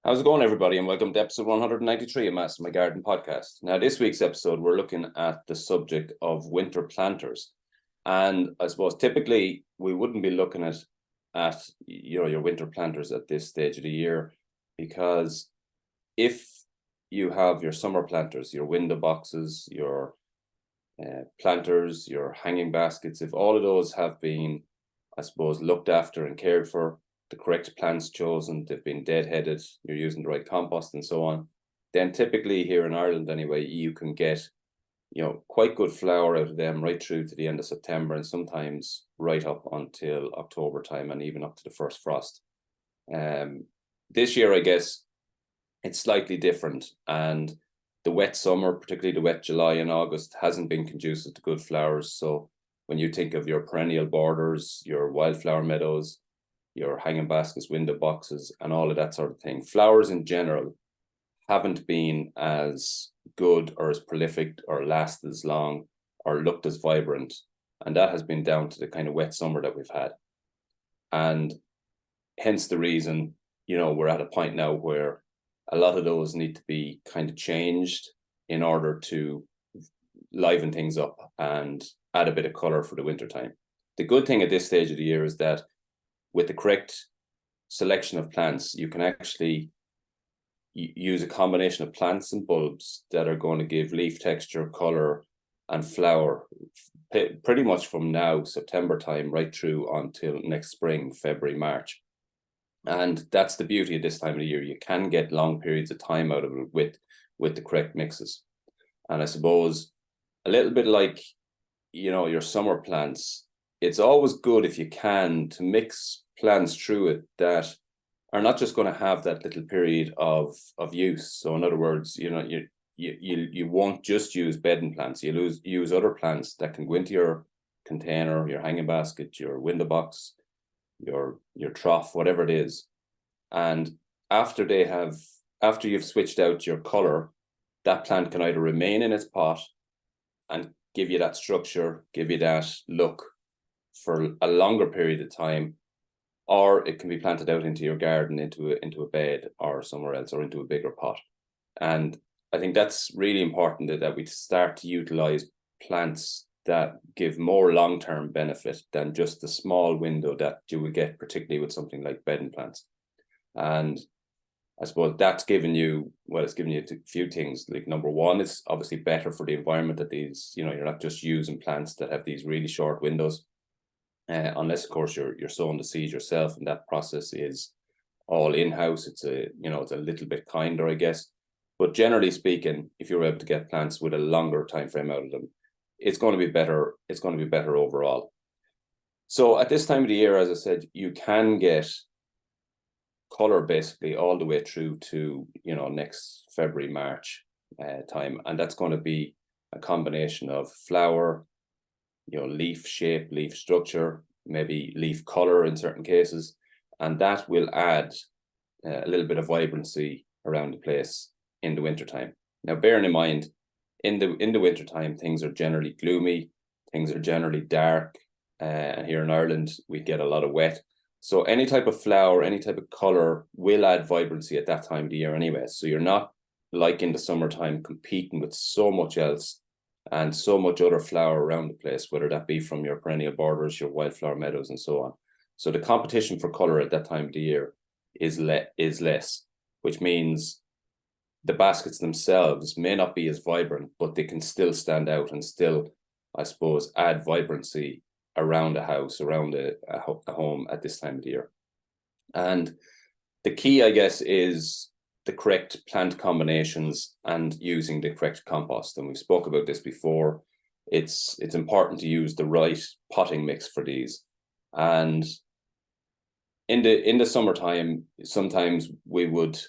How's it going, everybody, and welcome to episode 193 of Master My Garden podcast. Now, this week's episode, we're looking at the subject of winter planters. And I suppose typically we wouldn't be looking at your winter planters at this stage of the year, because if you have your summer planters, your window boxes, your planters, your hanging baskets, if all of those have been, I suppose, looked after and cared for, the correct plants chosen, they've been deadheaded, you're using the right compost and so on, then typically here in Ireland anyway, you can get, quite good flower out of them right through to the end of September, and sometimes right up until October time, and even up to the first frost. This year, I guess, it's slightly different, and the wet summer, particularly the wet July and August, hasn't been conducive to good flowers. So when you think of your perennial borders, your wildflower meadows, your hanging baskets, window boxes, and all of that sort of thing, flowers in general haven't been as good or as prolific or lasted as long or looked as vibrant. And that has been down to the kind of wet summer that we've had. And hence the reason, we're at a point now where a lot of those need to be kind of changed in order to liven things up and add a bit of color for the winter time. The good thing at this stage of the year is that with the correct selection of plants, you can actually use a combination of plants and bulbs that are going to give leaf texture, color, and flower pretty much from now, September time, right through until next spring, February, March. And that's the beauty of this time of the year. You can get long periods of time out of it with the correct mixes. And I suppose a little bit like, your summer plants, it's always good if you can to mix plants through it that are not just going to have that little period of use. So in other words, you won't just use bedding plants. You'll use other plants that can go into your container, your hanging basket, your window box, your trough, whatever it is. And after you've switched out your color, that plant can either remain in its pot and give you that structure, give you that look for a longer period of time, or it can be planted out into your garden, into a bed or somewhere else, or into a bigger pot. And I think that's really important, that we start to utilize plants that give more long-term benefit than just the small window that you would get, particularly with something like bedding plants. And I suppose that's given you a few things. Like, number one, it's obviously better for the environment that these, you're not just using plants that have these really short windows. Unless, of course, you're sowing the seeds yourself, and that process is all in-house. It's a little bit kinder, I guess. But generally speaking, if you're able to get plants with a longer time frame out of them, it's going to be better. It's going to be better overall. So at this time of the year, as I said, you can get color basically all the way through to next February, March time, and that's going to be a combination of flower, leaf shape, leaf structure, maybe leaf color in certain cases, and that will add a little bit of vibrancy around the place in the wintertime. Now, bearing in mind, in the wintertime, things are generally gloomy, things are generally dark, and here in Ireland, we get a lot of wet. So any type of flower, any type of color will add vibrancy at that time of the year anyway. So you're not, like in the summertime, competing with so much else and so much other flower around the place, whether that be from your perennial borders, your wildflower meadows, and so on. So the competition for color at that time of the year is less, which means the baskets themselves may not be as vibrant, but they can still stand out and still, I suppose, add vibrancy around a house, around a home at this time of the year. And the key, I guess, is the correct plant combinations and using the correct compost. And we've spoke about this before. It's important to use the right potting mix for these. And in the summertime, sometimes we would,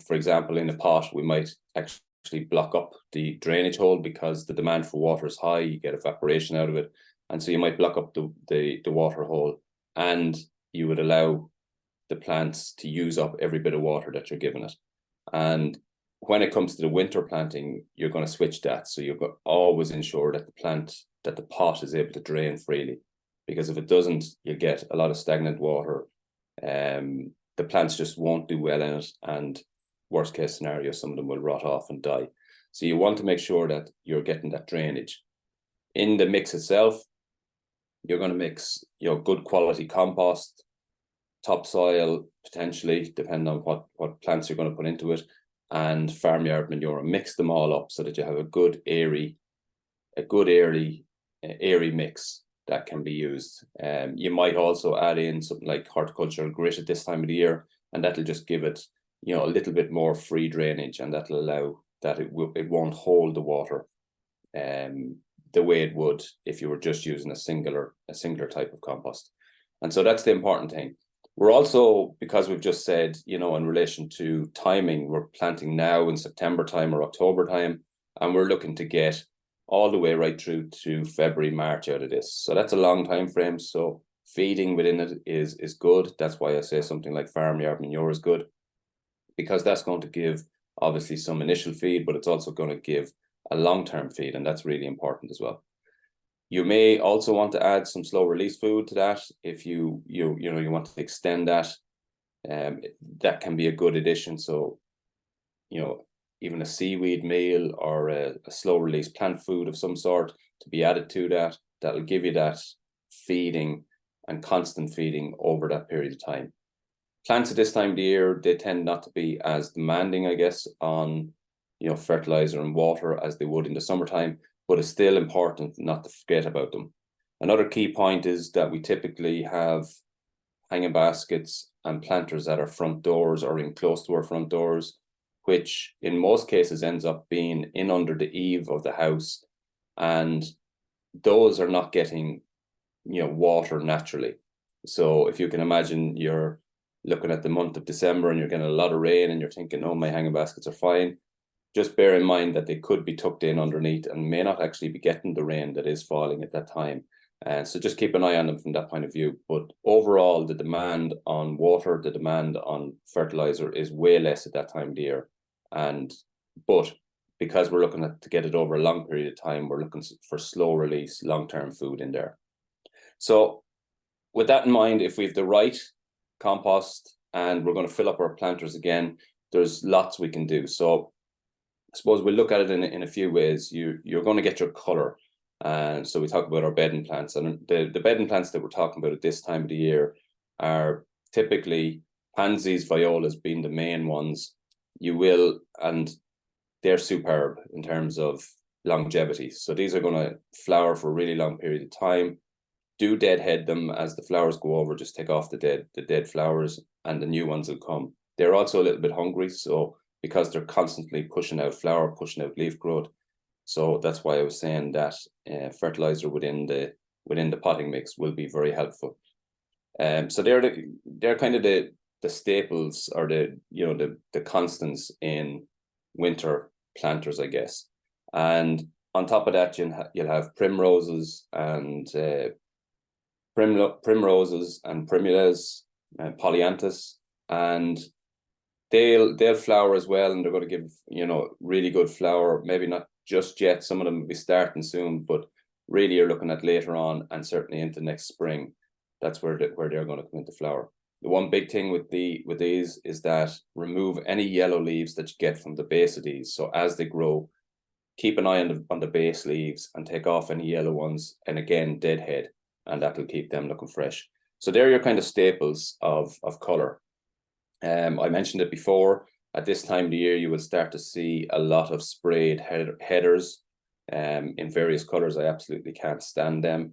for example, in a pot, we might actually block up the drainage hole because the demand for water is high. You get evaporation out of it. And so you might block up the water hole, and you would allow the plants to use up every bit of water that you're giving it. And when it comes to the winter planting, you're going to switch that. So you've got always ensure that the pot is able to drain freely, because if it doesn't, you get a lot of stagnant water. The plants just won't do well in it, and worst case scenario, some of them will rot off and die. So you want to make sure that you're getting that drainage. In the mix itself, you're going to mix, good quality compost, topsoil, potentially, depending on what plants you're going to put into it, and farmyard manure, and mix them all up so that you have a good airy mix that can be used. You might also add in something like horticultural grit at this time of the year, and that'll just give it, a little bit more free drainage, and that'll allow that it won't hold the water the way it would if you were just using a singular type of compost. And so that's the important thing. We're also, because we've just said, in relation to timing, we're planting now in September time or October time, and we're looking to get all the way right through to February, March out of this. So that's a long time frame. So feeding within it is good. That's why I say something like farmyard manure is good, because that's going to give obviously some initial feed, but it's also going to give a long-term feed, and that's really important as well. You may also want to add some slow release food to that if you want to extend that. That can be a good addition. So, even a seaweed meal or a slow release plant food of some sort to be added to that'll give you that feeding and constant feeding over that period of time. Plants at this time of the year, they tend not to be as demanding, I guess, on fertilizer and water as they would in the summertime, but it's still important not to forget about them. Another key point is that we typically have hanging baskets and planters at our front doors or in close to our front doors, which in most cases ends up being in under the eave of the house, and those are not getting water naturally. So if you can imagine, you're looking at the month of December and you're getting a lot of rain and you're thinking, oh, my hanging baskets are fine. Just bear in mind that they could be tucked in underneath and may not actually be getting the rain that is falling at that time. So just keep an eye on them from that point of view. But overall, the demand on water, the demand on fertilizer is way less at that time of the year. But because we're looking to get it over a long period of time, we're looking for slow release, long-term food in there. So with that in mind, if we have the right compost and we're going to fill up our planters again, there's lots we can do. So I suppose we'll look at it in a few ways. You're going to get your color. And so we talk about our bedding plants, and the bedding plants that we're talking about at this time of the year are typically pansies, violas being the main ones. And they're superb in terms of longevity. So these are going to flower for a really long period of time. Do deadhead them as the flowers go over. Just take off the dead flowers, and the new ones will come. They're also a little bit hungry, so because they're constantly pushing out flower, pushing out leaf growth. So that's why I was saying that fertilizer within the potting mix will be very helpful. So they're kind of the staples, or the constants in winter planters, I guess. And on top of that, you'll have primroses and primulas and polyanthus, and they'll flower as well, and they're going to give really good flower. Maybe not just yet, some of them will be starting soon, but really you're looking at later on, and certainly into next spring. That's where they're going to come into flower. The one big thing with these is that remove any yellow leaves that you get from the base of these. So as they grow, keep an eye on the base leaves and take off any yellow ones, and again deadhead, and that will keep them looking fresh. So they're your kind of staples of color. I mentioned it before. At this time of the year, you will start to see a lot of sprayed headers in various colors. I absolutely can't stand them.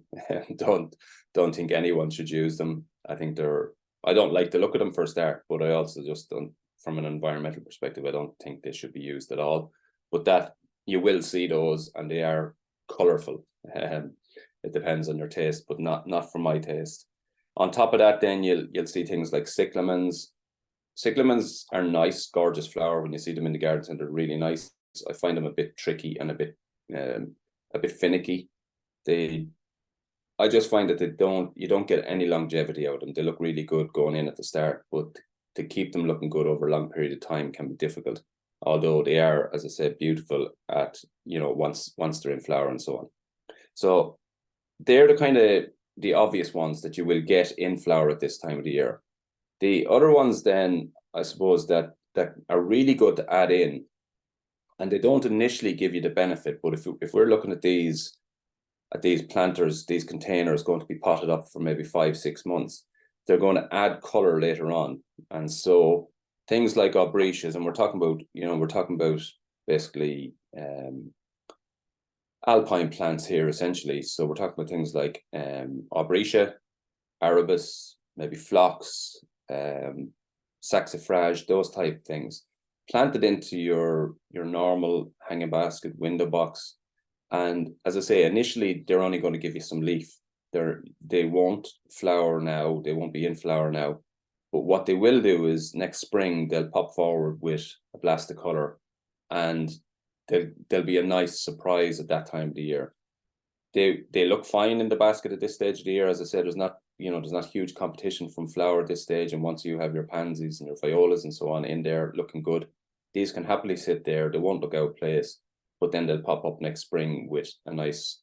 Don't think anyone should use them. I don't like the look of them for a start, but I also just don't, from an environmental perspective, I don't think they should be used at all. But that you will see those, and they are colorful. It depends on your taste, but not for my taste. On top of that, then you'll see things like cyclamens. Cyclamens are nice, gorgeous flower when you see them in the garden center. Really nice. I find them a bit tricky and a bit finicky. I just find that you don't get any longevity out of them. They look really good going in at the start, but to keep them looking good over a long period of time can be difficult. Although they are, as I said, beautiful at once they're in flower and so on. So they're the kind of the obvious ones that you will get in flower at this time of the year. The other ones then, I suppose, that that are really good to add in, and they don't initially give you the benefit. But if we're looking at these planters, these containers going to be potted up for maybe 5-6 months, they're going to add color later on. And so things like aubricias, and we're talking about basically alpine plants here essentially. So we're talking about things like aubricia, arabis, maybe phlox, saxifrage, those type things, planted into your normal hanging basket, window box. And as I say, initially they're only going to give you some leaf. They won't flower now. They won't be in flower now. But what they will do is next spring they'll pop forward with a blast of color, and they'll be a nice surprise at that time of the year. They look fine in the basket at this stage of the year. As I said, there's not huge competition from flower at this stage. And once you have your pansies and your violas and so on in there looking good, these can happily sit there. They won't look out of place, but then they'll pop up next spring with a nice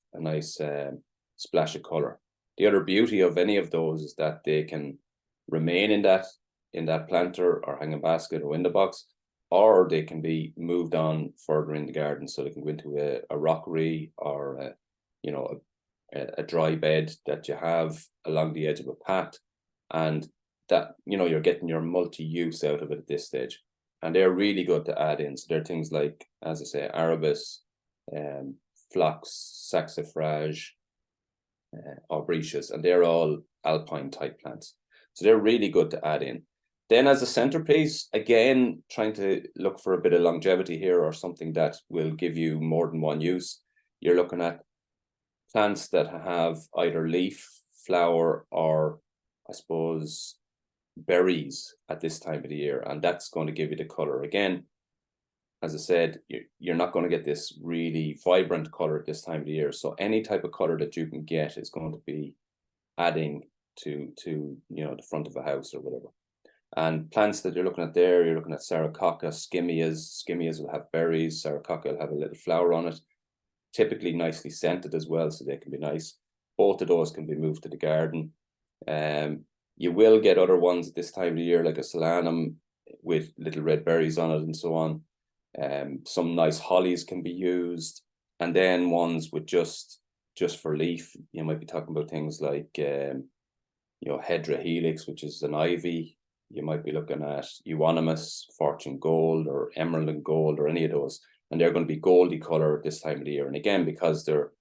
splash of color. The other beauty of any of those is that they can remain in that planter or hanging basket or window box, or they can be moved on further in the garden. So they can go into a rockery or a dry bed that you have along the edge of a path, and that you're getting your multi-use out of it at this stage. And they're really good to add in. So they're things like, as I say, arabis, phlox, saxifrage, aubricias, and they're all alpine type plants. So they're really good to add in. Then as a centerpiece, again, trying to look for a bit of longevity here, or something that will give you more than one use. You're looking at plants that have either leaf, flower, or I suppose berries at this time of the year, and that's going to give you the color. Again, as I said, you're not going to get this really vibrant color at this time of the year. So any type of color that you can get is going to be adding to the front of a house or whatever. And plants that you're looking at there, you're looking at sarcocca, skimmias. Skimmias will have berries. Sarcocca will have a little flower on it, typically nicely scented as well, so they can be nice. Both of those can be moved to the garden. You will get other ones at this time of the year, like a solanum with little red berries on it and so on. Some nice hollies can be used, and then ones with just for leaf. You might be talking about things like Hedra helix, which is an ivy. You might be looking at euonymus, fortune gold, or emerald and gold, or any of those, and they're going to be goldy color at this time of the year. And again, because they're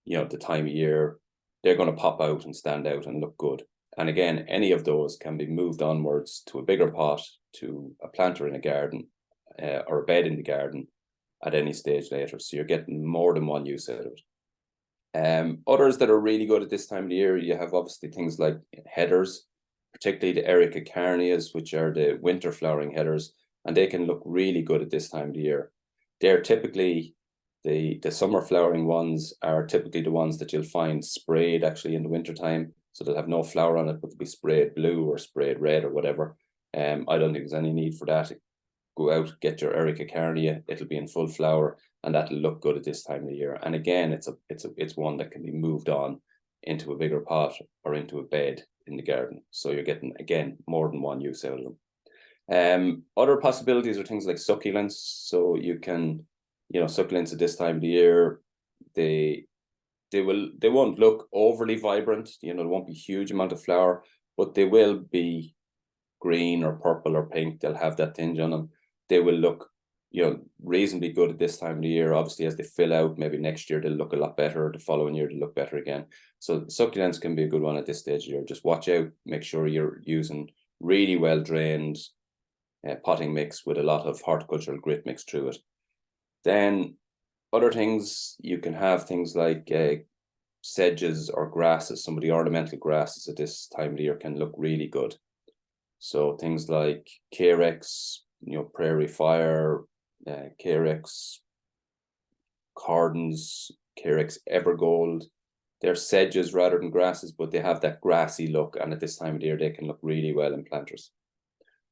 the time of year, they're going to pop out and stand out and look good. And again, any of those can be moved onwards to a bigger pot, to a planter in a garden, or a bed in the garden at any stage later. So you're getting more than one use out of it. Others that are really good at this time of the year, you have obviously things like headers, particularly the Erica carneas, which are the winter flowering headers, and they can look really good at this time of the year. They're typically the summer flowering ones are typically the ones that you'll find sprayed actually in the wintertime. So they'll have no flower on it, but they'll be sprayed blue or sprayed red or whatever. I don't think there's any need for that. Go out, get your Erica carnea, it'll be in full flower, and that'll look good at this time of the year. And again, it's one that can be moved on into a bigger pot or into a bed in the garden. So you're getting, again, more than one use out of them. Other possibilities are things like succulents. So you can, succulents at this time of the year, they won't look overly vibrant. There won't be huge amount of flower, but they will be green or purple or pink. They'll have that tinge on them. They will look, reasonably good at this time of the year. Obviously, as they fill out, maybe next year they'll look a lot better. The following year they'll look better again. So succulents can be a good one at this stage of the year. Just watch out. Make sure you're using really well drained potting mix with a lot of horticultural grit mixed through it. Then other things, you can have things like sedges or grasses. Some of the ornamental grasses at this time of the year can look really good. So things like carex, prairie fire, carex cordons, carex evergold. They're sedges rather than grasses, but they have that grassy look, and at this time of the year they can look really well in planters.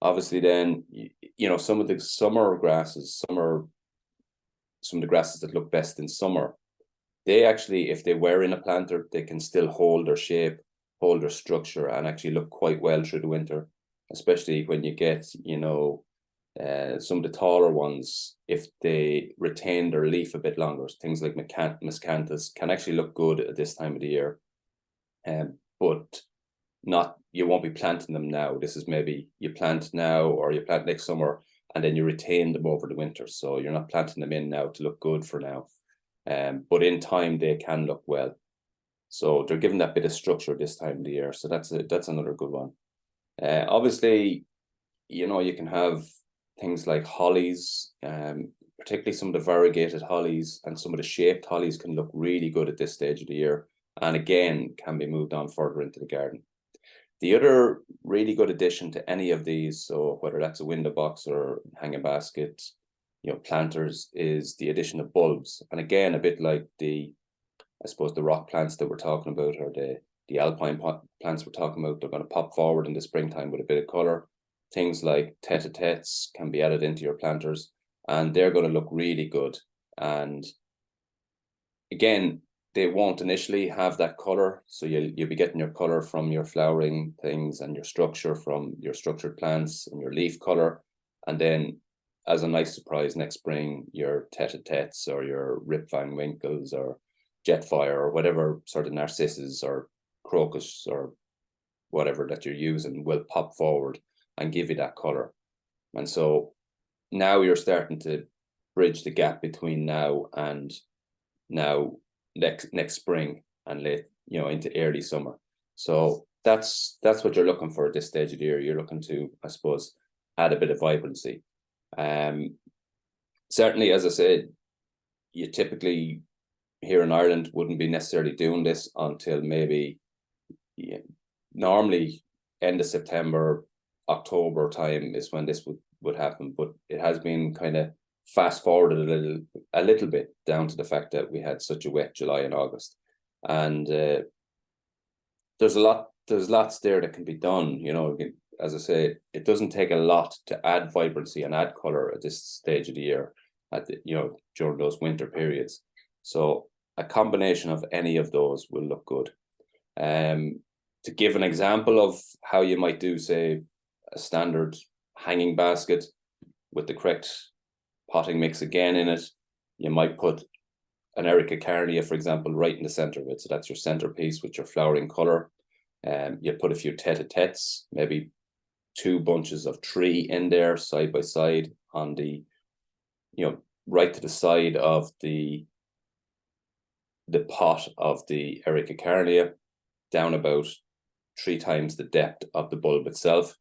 Obviously, then some of the summer grasses, some of the grasses that look best in summer, they actually, if they were in a planter, they can still hold their shape, hold their structure, and actually look quite well through the winter, especially when you get Some of the taller ones, if they retain their leaf a bit longer, things like miscanthus can actually look good at this time of the year. But not, you won't be planting them now. This is maybe you plant now or you plant next summer and then you retain them over the winter. So you're not planting them in now to look good for now. But in time they can look well. So they're given that bit of structure this time of the year. So that's another good one. Obviously, you can have things like hollies, particularly some of the variegated hollies and some of the shaped hollies can look really good at this stage of the year. And again, can be moved on further into the garden. The other really good addition to any of these, so whether that's a window box or hanging basket, planters, is the addition of bulbs. And again, a bit like I suppose the rock plants that we're talking about, or the alpine plants we're talking about, they're going to pop forward in the springtime with a bit of color. Things like tete-a-tetes can be added into your planters, and they're going to look really good. And again, they won't initially have that color, so you'll be getting your color from your flowering things and your structure from your structured plants and your leaf color. And then as a nice surprise next spring, your tete-a-tetes or your Rip Van Winkles or Jetfire or whatever sort of narcissus or crocus or whatever that you're using will pop forward and give you that color. And so now you're starting to bridge the gap between now next spring and late, into early summer. So that's what you're looking for at this stage of the year. You're looking to, I suppose, add a bit of vibrancy. Certainly, as I said, you typically here in Ireland wouldn't be necessarily doing this until maybe normally end of September, October time is when this would happen. But it has been kind of fast forwarded a little bit down to the fact that we had such a wet July and August. And there's lots there that can be done. As I say, it doesn't take a lot to add vibrancy and add color at this stage of the year, during those winter periods. So a combination of any of those will look good. To give an example of how you might do, say, a standard hanging basket with the correct potting mix again in it, you might put an Erica Carnea, for example, right in the center of it. So that's your centerpiece with your flowering color. You put a few tete-a-tetes, maybe 2 bunches of 3 in there side by side on the, right to the side of the pot of the Erica Carnea, down about 3 times the depth of the bulb itself.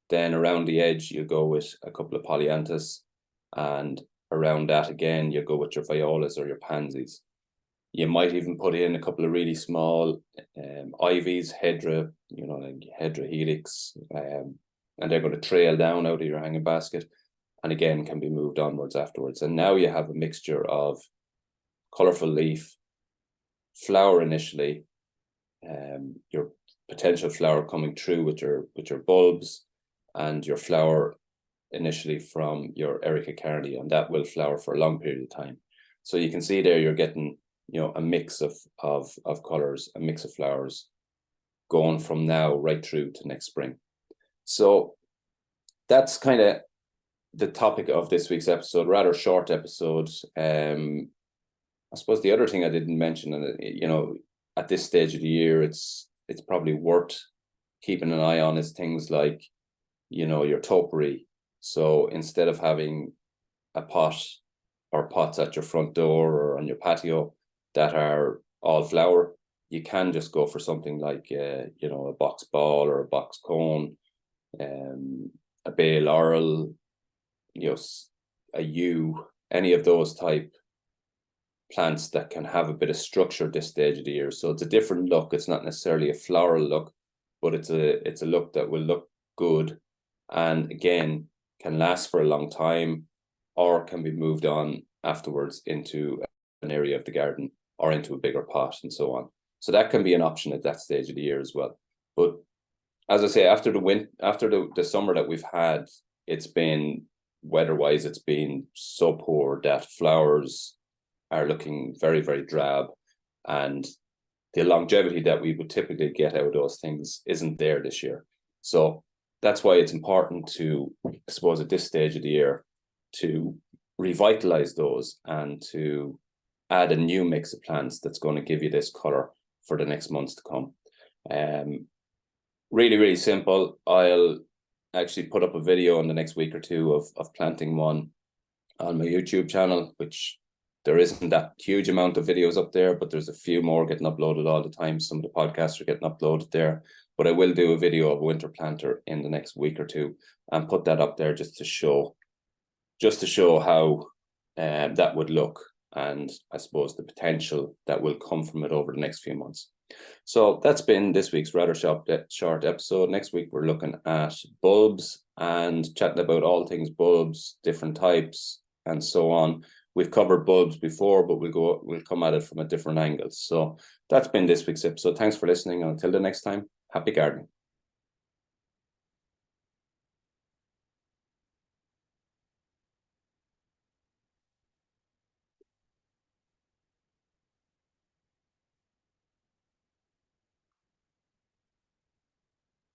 Then around the edge, you go with a couple of polyanthus, and around that again, you go with your violas or your pansies. You might even put in a couple of really small ivies, Hedra, like Hedra helix, and they're going to trail down out of your hanging basket, and again can be moved onwards afterwards. And now you have a mixture of colorful leaf, flower initially, your potential flower coming through with your bulbs, and your flower initially from your Erica Carnea, and that will flower for a long period of time. So you can see there you're getting a mix of colors, a mix of flowers going from now right through to next spring. So that's kind of the topic of this week's episode, rather short episode. I suppose the other thing I didn't mention, and at this stage of the year, it's probably worth keeping an eye on, is things like, your topiary. So instead of having a pot or pots at your front door or on your patio that are all flower, you can just go for something like a box ball or a box cone, a bay laurel, a yew, any of those type plants that can have a bit of structure at this stage of the year. So it's a different look. It's not necessarily a floral look, but it's a look that will look good, and again can last for a long time, or can be moved on afterwards into an area of the garden or into a bigger pot and so on. So that can be an option at that stage of the year as well. But as I say, after the summer that we've had, it's been weather-wise, it's been so poor that flowers are looking very, very drab, and the longevity that we would typically get out of those things isn't there this year. So that's why it's important to, I suppose, at this stage of the year, to revitalize those and to add a new mix of plants that's going to give you this color for the next months to come. Really, really simple. I'll actually put up a video in the next week or two of planting one on my YouTube channel, which there isn't that huge amount of videos up there, but there's a few more getting uploaded all the time. Some of the podcasts are getting uploaded there, but I will do a video of a winter planter in the next week or two and put that up there just to show how that would look, and I suppose the potential that will come from it over the next few months. So that's been this week's rather short episode. Next week we're looking at bulbs and chatting about all things bulbs, different types, and so on. We've covered bulbs before, but we'll come at it from a different angle. So that's been this week's episode. Thanks for listening, and until the next time, happy gardening.